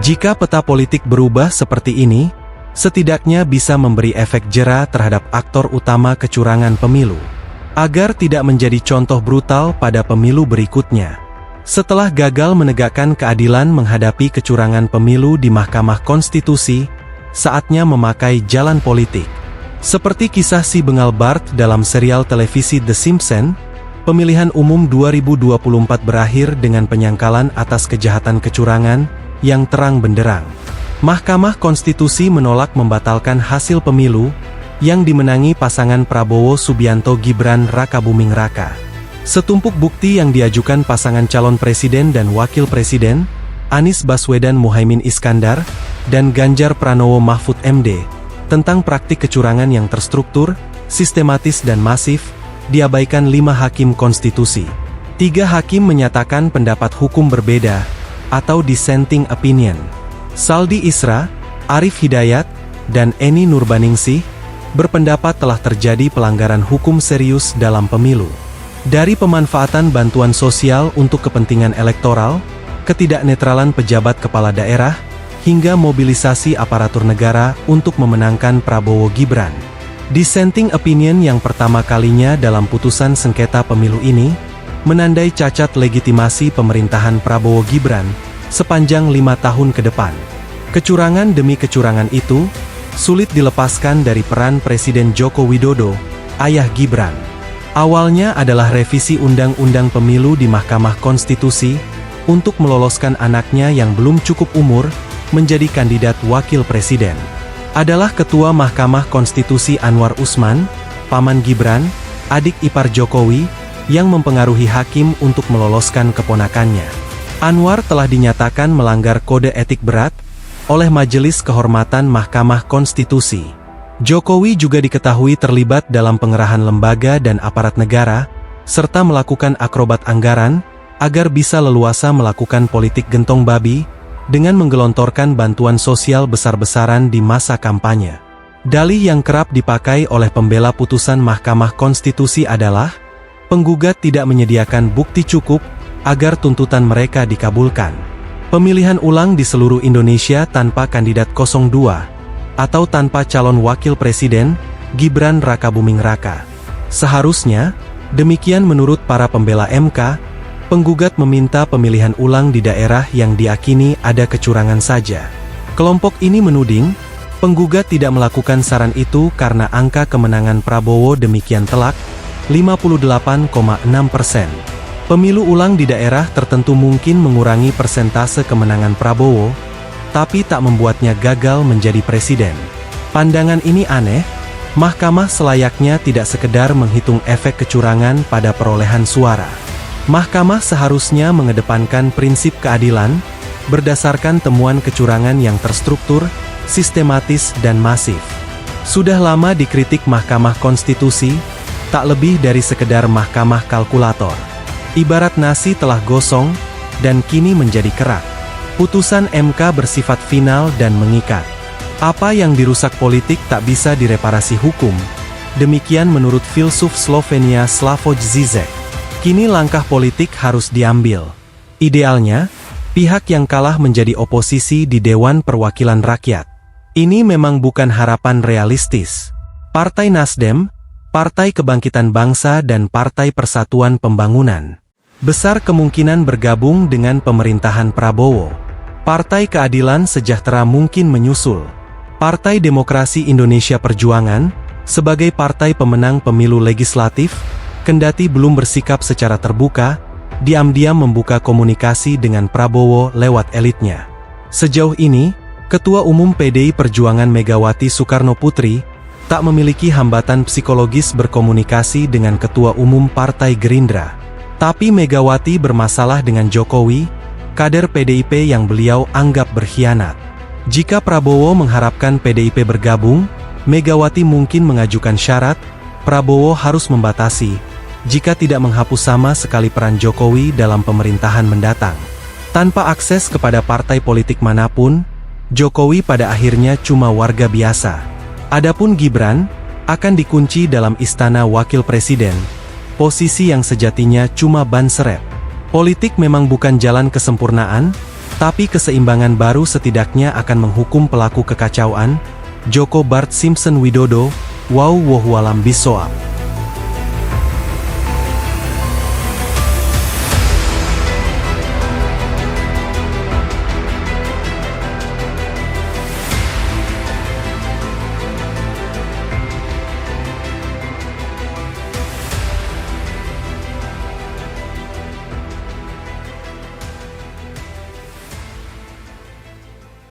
Jika peta politik berubah seperti ini, setidaknya bisa memberi efek jera terhadap aktor utama kecurangan pemilu, agar tidak menjadi contoh brutal pada pemilu berikutnya. Setelah gagal menegakkan keadilan menghadapi kecurangan pemilu di Mahkamah Konstitusi, saatnya memakai jalan politik. Seperti kisah si bengal Bart dalam serial televisi The Simpsons, pemilihan umum 2024 berakhir dengan penyangkalan atas kejahatan kecurangan yang terang benderang. Mahkamah Konstitusi menolak membatalkan hasil pemilu yang dimenangi pasangan Prabowo Subianto-Gibran Rakabuming Raka. Setumpuk bukti yang diajukan pasangan calon presiden dan wakil presiden, Anies Baswedan Muhaimin Iskandar, dan Ganjar Pranowo Mahfud MD, tentang praktik kecurangan yang terstruktur, sistematis dan masif, diabaikan 5 hakim konstitusi. 3 hakim menyatakan pendapat hukum berbeda, atau dissenting opinion. Saldi Isra, Arif Hidayat, dan Eni Nurbaningsih, berpendapat telah terjadi pelanggaran hukum serius dalam pemilu. Dari pemanfaatan bantuan sosial untuk kepentingan elektoral, ketidaknetralan pejabat kepala daerah, hingga mobilisasi aparatur negara untuk memenangkan Prabowo Gibran. Dissenting opinion yang pertama kalinya dalam putusan sengketa pemilu ini, menandai cacat legitimasi pemerintahan Prabowo Gibran sepanjang 5 tahun ke depan. Kecurangan demi kecurangan itu, sulit dilepaskan dari peran Presiden Joko Widodo, ayah Gibran. Awalnya adalah revisi Undang-Undang Pemilu di Mahkamah Konstitusi, untuk meloloskan anaknya yang belum cukup umur, menjadi kandidat wakil presiden. Adalah Ketua Mahkamah Konstitusi Anwar Usman, paman Gibran, adik ipar Jokowi, yang mempengaruhi hakim untuk meloloskan keponakannya. Anwar telah dinyatakan melanggar kode etik berat oleh Majelis Kehormatan Mahkamah Konstitusi. Jokowi juga diketahui terlibat dalam pengerahan lembaga dan aparat negara, serta melakukan akrobat anggaran, agar bisa leluasa melakukan politik gentong babi, dengan menggelontorkan bantuan sosial besar-besaran di masa kampanye. Dalih yang kerap dipakai oleh pembela putusan Mahkamah Konstitusi adalah, penggugat tidak menyediakan bukti cukup, agar tuntutan mereka dikabulkan. Pemilihan ulang di seluruh Indonesia tanpa kandidat 02, atau tanpa calon wakil presiden, Gibran Rakabuming Raka. Seharusnya, demikian menurut para pembela MK, penggugat meminta pemilihan ulang di daerah yang diakini ada kecurangan saja. Kelompok ini menuding, penggugat tidak melakukan saran itu karena angka kemenangan Prabowo demikian telak, 58,6%. Pemilu ulang di daerah tertentu mungkin mengurangi persentase kemenangan Prabowo, tapi tak membuatnya gagal menjadi presiden. Pandangan ini aneh. Mahkamah selayaknya tidak sekedar menghitung efek kecurangan pada perolehan suara. Mahkamah seharusnya mengedepankan prinsip keadilan, berdasarkan temuan kecurangan yang terstruktur, sistematis dan masif. Sudah lama dikritik Mahkamah Konstitusi, tak lebih dari sekedar mahkamah kalkulator. Ibarat nasi telah gosong, dan kini menjadi kerak. Putusan MK bersifat final dan mengikat. Apa yang dirusak politik tak bisa direparasi hukum. Demikian menurut filsuf Slovenia Slavoj Zizek. Kini langkah politik harus diambil. Idealnya, pihak yang kalah menjadi oposisi di Dewan Perwakilan Rakyat. Ini memang bukan harapan realistis. Partai Nasdem, Partai Kebangkitan Bangsa dan Partai Persatuan Pembangunan besar kemungkinan bergabung dengan pemerintahan Prabowo. Partai Keadilan Sejahtera mungkin menyusul. Partai Demokrasi Indonesia Perjuangan, sebagai partai pemenang pemilu legislatif, kendati belum bersikap secara terbuka, diam-diam membuka komunikasi dengan Prabowo lewat elitnya. Sejauh ini, Ketua Umum PDI Perjuangan Megawati Soekarnoputri, tak memiliki hambatan psikologis berkomunikasi dengan Ketua Umum Partai Gerindra. Tapi Megawati bermasalah dengan Jokowi, kader PDIP yang beliau anggap berkhianat. Jika Prabowo mengharapkan PDIP bergabung, Megawati mungkin mengajukan syarat, Prabowo harus membatasi, jika tidak menghapus sama sekali peran Jokowi dalam pemerintahan mendatang. Tanpa akses kepada partai politik manapun, Jokowi pada akhirnya cuma warga biasa. Adapun Gibran, akan dikunci dalam istana wakil presiden, posisi yang sejatinya cuma ban serep. Politik memang bukan jalan kesempurnaan, Tapi keseimbangan baru setidaknya akan menghukum pelaku kekacauan. Joko Bart Simpson Widodo, wow woh walam bisoap.